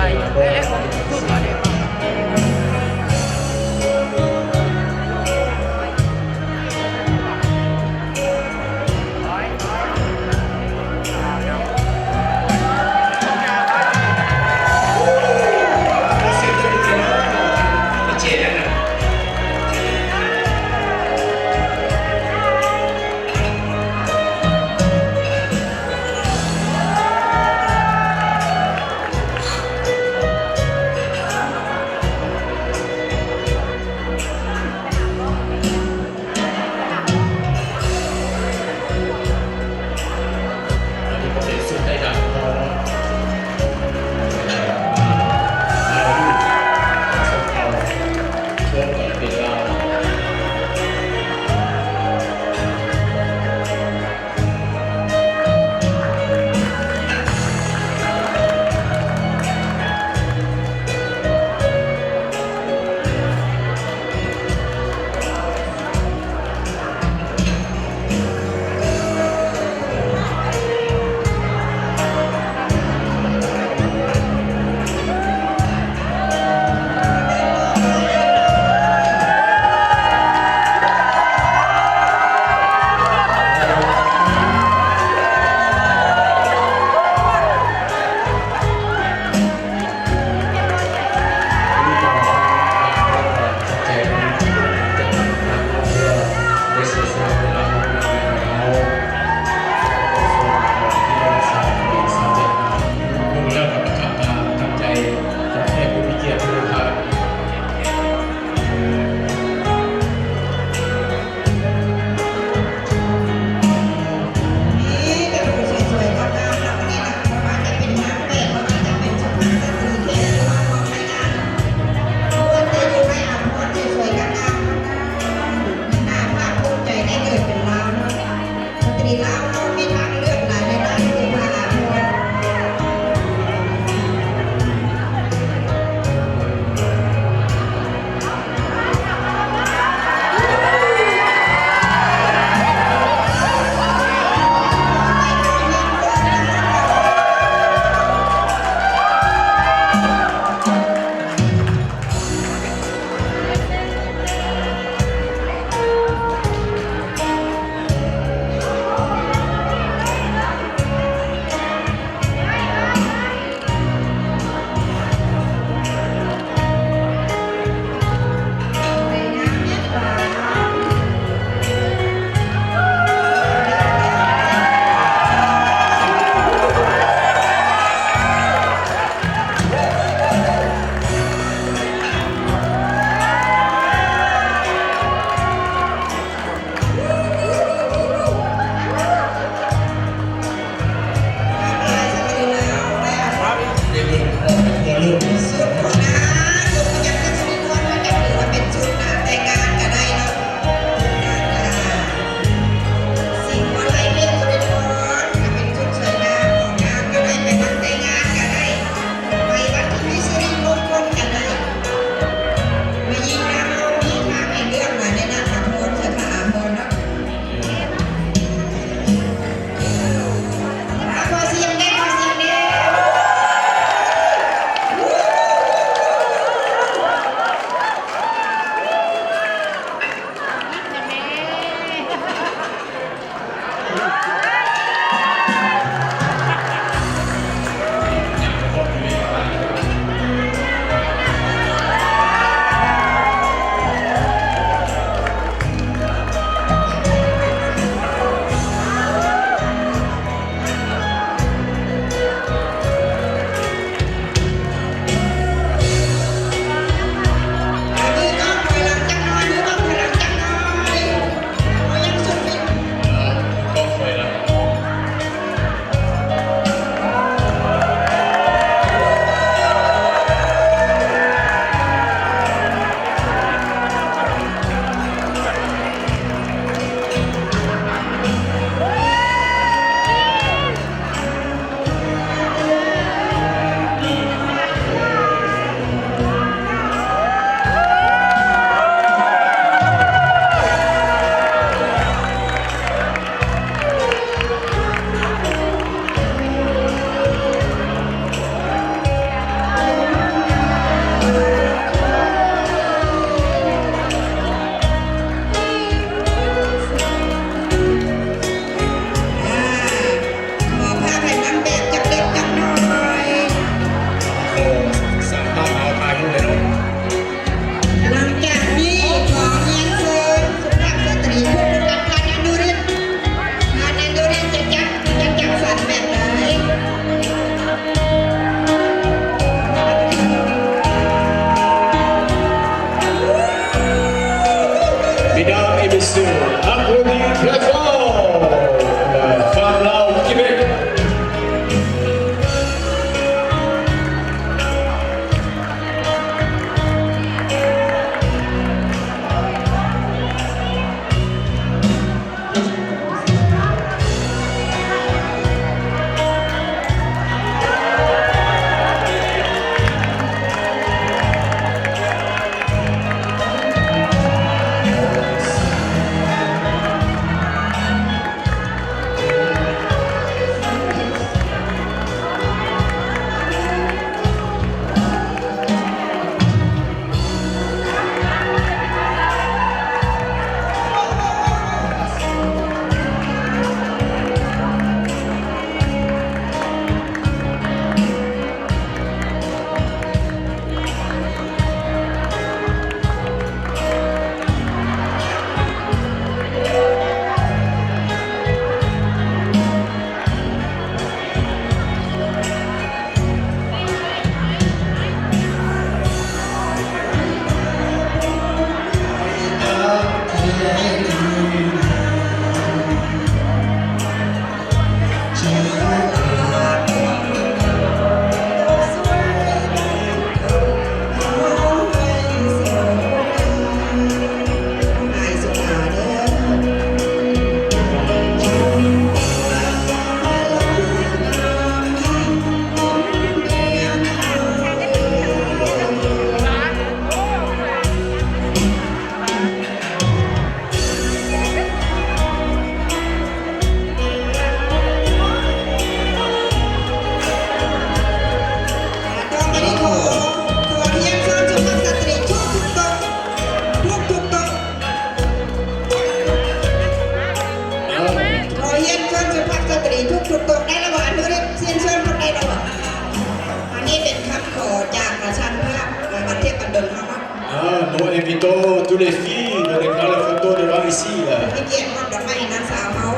invitons tous les filles de prendre la photo devant ici. Là. ที่เกียรติมอบดอกไม้นางสาวเขา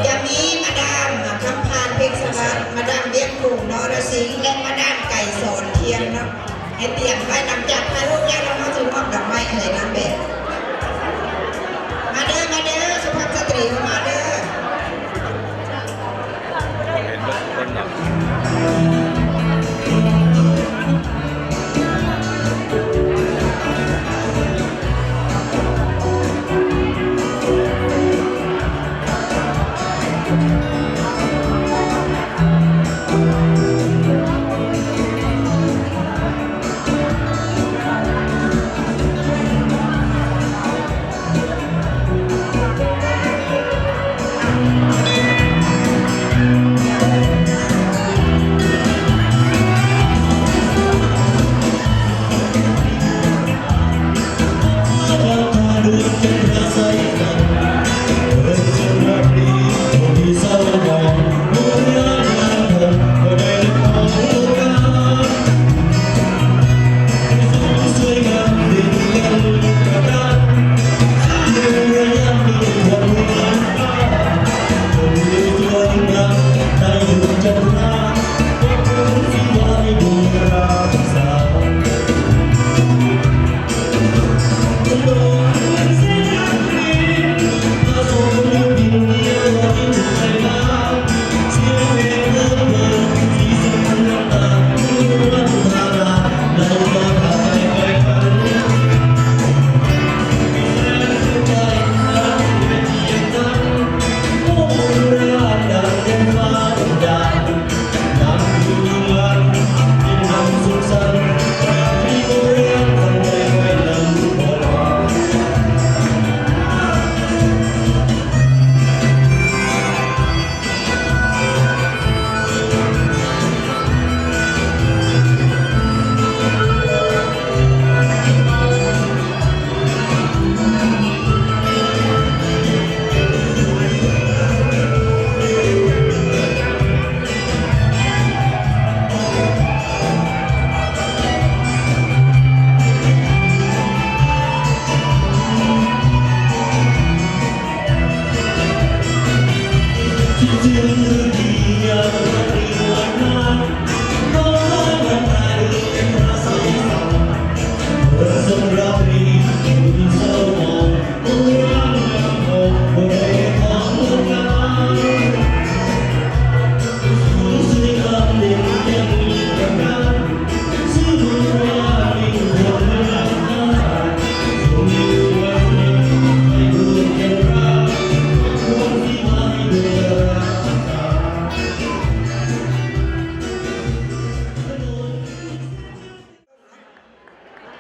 จะมีมาดามคำพานเพชรสวัสดิ์มาดามเวียงกรุงนรสิงห์และมาดามไก่สอนเทียมเนาะให้เตรียมไว้หลังจากถ่ายรูปแล้วเรามาถึงมอบดอกไม้อะไรนางแบบมาเด้อสุภาพสตรีมาเด้อ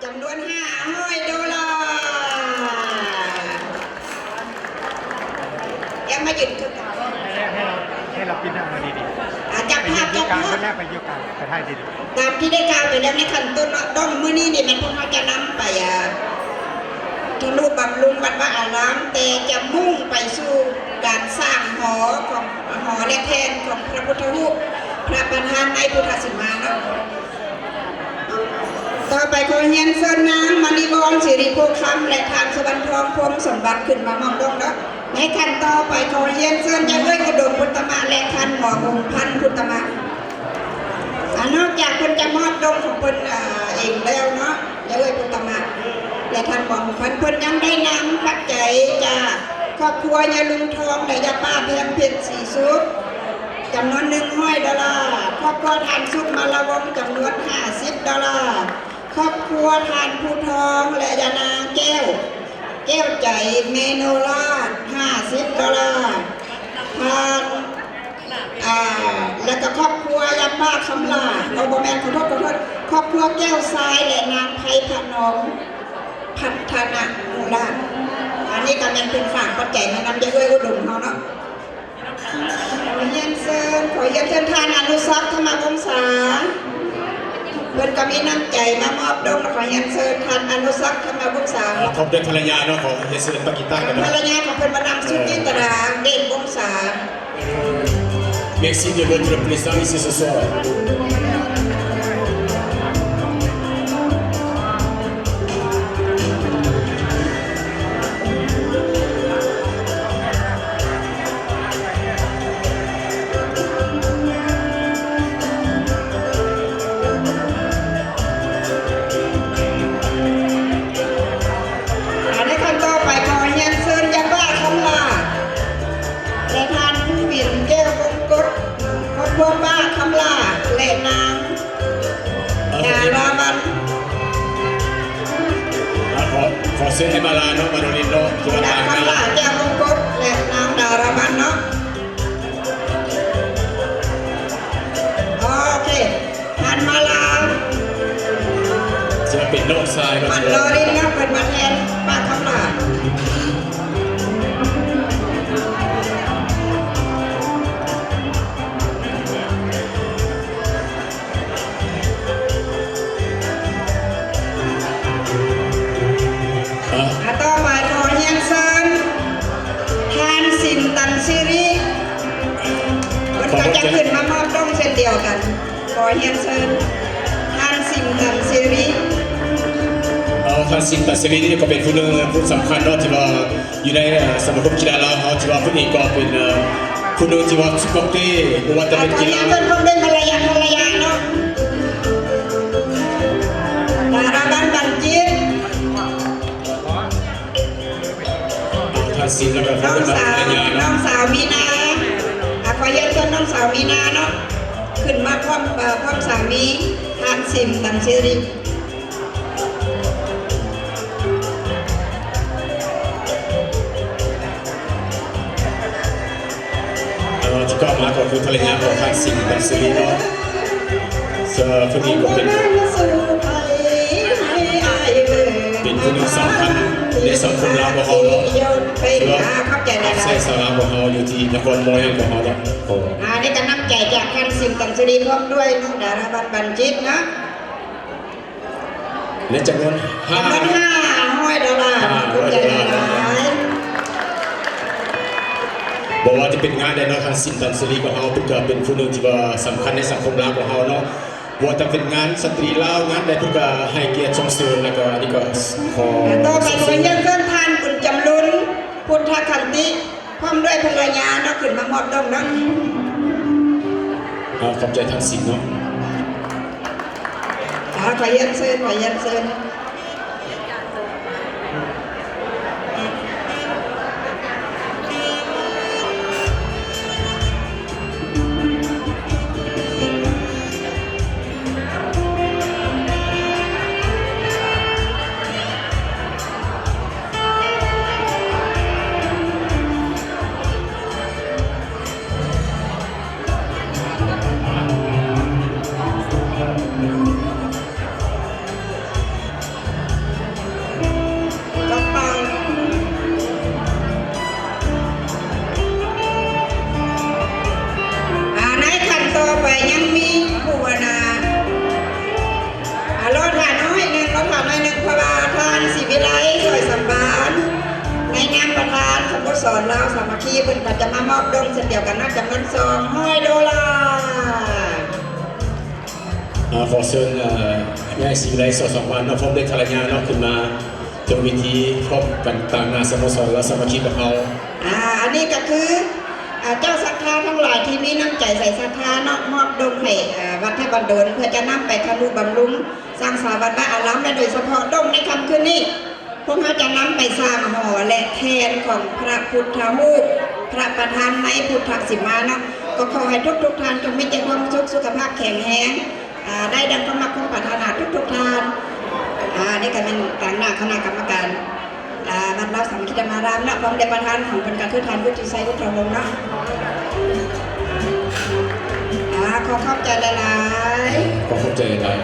จำนวน$500ยังมาหยุดคือกันให้เราพิจารณาดีๆ จับภาพจับภาพ แรกไปยุการไปถ่ายดี ตามที่ได้กล่าวไปแล้วในขั้นต้นต้นมื้อนี้เนี่ยมันพวกเราจะนำไปทนุบำรุงวัดวาอารามแต่จะมุ่งไปสู่การสร้างหอของหอและแทนของพระพุทธรูปพระประธานในพุทธศิมาเนาะต่อไปขอเรียนเชิญนางมณีวรสิริโภคำและทานสวรรค์ทองพรหมสมบัติขึ้นมามอบดอกเนาะในขั้นต่อไปขอเรียนเชิญยายเอ้ยอุดมพุทธมาและท่านหมอองค์พันธ์พุทธมานอกจากคนจะมอบดงของคนเองแล้วเนาะยายเอ้ยพุทธมาและท่านหมอองค์พันธ์เพิ่นยังได้นำปัจจัยจากครอบครัวยายลุงทองและยาป้าเพียงเพียรสีสุขจำนวน$100ครอบครัวทานสุขมาละวงจำนวน$50ครอบครัวทานภูทองและยานางแก้วใจเมโนราช$50ทานแล้วก็ครอบครัวยาป้าคำลาเราบอแมนขอโทษครอบครัวแก้วทรายและนางไพพนอมพัฒนามูลาชอันนี้ก็เป็นฝากปัจจัยในน้ำเยอะด้วยอุดมเขาเนาะขอเยี่ยมเชิญทานอนุสักษ์ธรรมวงศาเพื่อนก็มีน้ำใจมามอบดงขอเยี่ยมเชิญทานอนุสักษ์ธรรมวงศา ผมเป็นภรรยาเนาะของเยซูนปากิต้ากัน ภร เนาะ รยาของเพื่อนมาดามสุจินตราเด่นวงศา Merci de votre présence ici ce soir. ข ขอเชิญให้มาลาเนาะมาโดนเนาะที่ว่า ดา ทาง คำลาแก้วมงกุฎและนางดาราบันเนาะโอเคหันมาลา จะเป็นโลกทรายก็ มัน จะ รอรินนะเป็นมาแทนป้าคำลา ต่อไปขอเฮียนเซินทานสินตันซิริมันก็จะขึ้นมามอบต้องเช่นเดียวกันขอเฮียนเซินทานสินตันซิริ ท่านสิงห์ตัศรีนี่ก็เป็นผู้หนึ่งผู้สำคัญเนาะที่ว่าอยู่ในสมาคมกีฬาลาวเขาที่ว่าผู้นี้ก็เป็นผู้หนึ่งที่ว่าสุดยอดที่ว่าจะ ขอ เป็นกี เฮีย ฬาน เซินพร้อมด้วยภรรยาเนาะดาราบันบันจิต ท่านสิงห์แล้วก็ น้ ผู้ อง เป็น สาว ภรรยา น้ เนาะ องสาวมีนาขอเฮียนเซินน้องสาวมีนาเนาะขึ้นมาพร้อมสามีทานสินตันซิริ ที่ก็มาก็คือภรรยาของท่านสิงห์ตัศรีเนาะผู้นี้ก็เป็นผู้หนึ่งสำคัญในสังคมลาวของเขาเนาะที่ว่าใส่สาระของเขาอยู่ที่นครมอยของเขาเนาะโอ้ นี่ก็นำใจจากท่านสิมตันสิริพร้อมด้วยน้องดาราบันบันจิตนะ และจำนวน จำนวน500 ดอลลาร์ขอบใจหลาย บอกว่าจะเป็นงานในเนาะทางสินตันสิริของเขาเป็นก็เป็นผู้หนึ่งที่ว่าสำคัญในสังคมลาวของเขาเนาะว่าจะเป็นงานสตรีลาวงานใดเพื่อก็ให้เกียรติส่งเสริมแล้วก็นี่ก็ขอ ต่อไปขอเยี่ยมเพื่อนท่านคุณจำลุนพุทธคันติพร้อมด้วยภรรยาเนาะขึ้นมามอบดงเนาะ ขอบใจทางสินเนาะ ขอเยี่ยมเชิญขอเยี่ยมเชิญ ในขั้นต่อไปยังมีผู้วนารถถ่ายน้อยหนึ่งเพราะว่าทานศิวิไลซอยสัมบานในงานประธานสโมสรลาวสามัคคีเพิ่นก็จะมามอบดงเช่นเดียวกันนะจำนวน200 ดอลลาร์ ขอเชิญแม่ศิวิไลสอสองวันเนาะพร้อมด้วยภรรยาเนาะขึ้นมาถึงวิธีพบกันต่างหน้าสโมสรและสมาชิกของเขา อันนี้ก็คือเจ้าศรัทธาทั้งหลายที่มีน้ำใจใส่ศรัทธาเนาะมอบดงให้วัดเทพบันโดนเพื่อจะนำไปทำนุบำรุงสร้างสาวัดบ้านอารามและโดยเฉพาะดงในคำคืนนี้พวกเขาจะนำไปสร้างหอและแทนของพระพุทธรูปพระประธานในพุทธสิมาเนาะก็ขอให้ทุกท่านจงมีแต่ความสุขสุขภาพแข็งแรงได้ดังความมักความปรารถนาทุกท่านนี่ก็เป็นต่างหน้าคณะกรรมการวัดเราสามัคคีธรรมารามและพร้อมเดชประธานของเป็นการคือทานพุทธิไซพุทธวงศ์เนาะขอขอบใจหลายๆ ขอขอบใจหลาย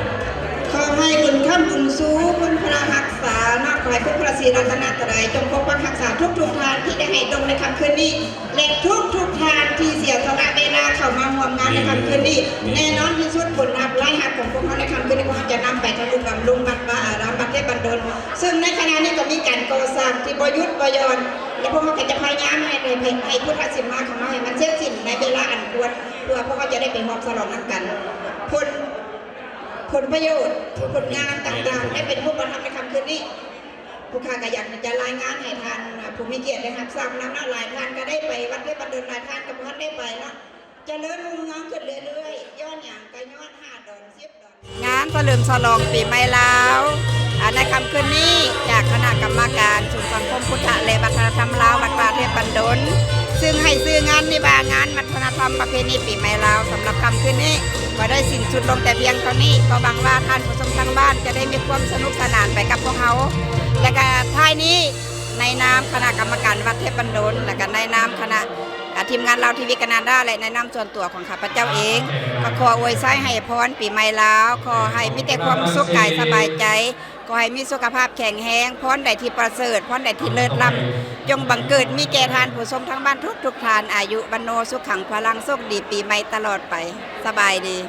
ขอให้บุญข้ามบุญสูคุณพระรักษาเนาะขอให้คุณพระศรีรัตนตรัยจงปกปักรักษาทุกทานที่ได้ให้ดงในค่ำคืนนี้และทุกทานที่เสียสละเวลาเข้ามาร่วมงานในค่ำคืนนี้แน่นอนที่สุดผลลัพธ์ไร้หักของพวกเขาในค่ำคืนนี้พวกเขาจะนำไปทำนุบำรุงวัดวาอารามวัดเทพบันดลซึ่งในขณะนี้ก็มีการก่อสร้างที่ประยุทธ์ประยอนและพวกเขาก็จะพยายามให้พุทธศิมาของเราให้มันเสร็จสิ้นในเวลาอันควรเพื่อพวกเขาจะได้ไปมอบฉลองน้ำกันผลประโยชน์ผลงานต่างๆได้เป็นผู้ประทับในคำคืนนี้ผู้ข้าก็อยากจะรายงานให้ท่านผู้มีเกียรติได้รับทราบนำหน้าหลายท่านก็ได้ไปวัดเทพบันดลหลายท่านกับท่านได้ไปเนาะเจริญรุ่งเรืองขึ้นเรื่อยๆย้อนอย่างก็ย้อน5 ดอน10 ดอนงานเฉลิมฉลองปีใหม่ลาวในคำคืนนี้จากคณะกรรมการศูนย์สังคมพุทธและวัฒนธรรมลาววัดป่าเทพบันดล ซึ่งให้ซื้องานนี่บางานวัฒนธรรมประเพณีปีใหม่ลาวสำหรับค่ำคืนนี้ก็ได้สิ้นสุดลงแต่เพียงเท่านี้ก็หวังว่าท่านผู้ชมทางบ้านจะได้มีความสนุกสนานไปกับพวกเขาและก็ท้ายนี้ในนามคณะกรรมการวัดเทพบันดลและก็ในนามคณะทีมงานเราทีวีกนาดาและในนามส่วนตัวของข้าพเจ้าเองก็ขออวยไส้ให้พรปีใหม่ลาวขอให้มีแต่ความสุขกายสบายใจขอให้มีสุขภาพแข็งแรงพรใดที่ประเสริฐพรใดที่เลิศล้ำจงบังเกิดมีแก่ทานผู้ชมทั้งบ้านทุกทานอายุบรรโนสุขขังพลังโชคดีปีใหม่ตลอดไปสบายดี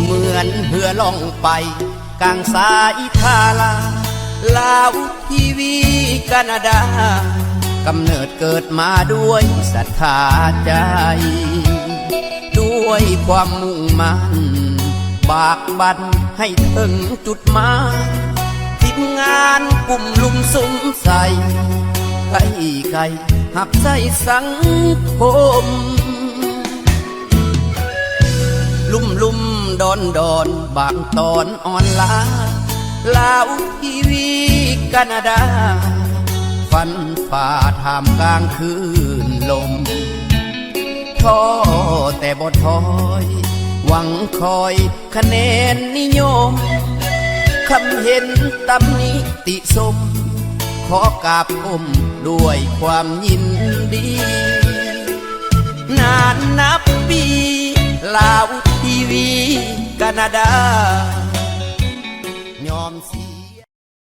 เหมือนเหือล่องไปกลางสายทาลาลาวทีวีแคนาดากำเนิดเกิดมาด้วยศรัทธาใจ ด้วยความมุ่งมั่นบากบั่นให้ถึงจุดหมายทีมงานกลุ่มลุมสุ่มใส่ใครหับใส่สังคมลุ่มดอนบางตอนอ่อนล้าลาวทีวีแคนาดาฟันฝ่าทามกลางคืนลมท้อแต่บ่ถอยหวังคอยคะแนนนิยมคำเห็นตำหนิติชมขอกราบก้มด้วยความยินดีนานนับปีลาวทีวีแคนาดายอมเสีย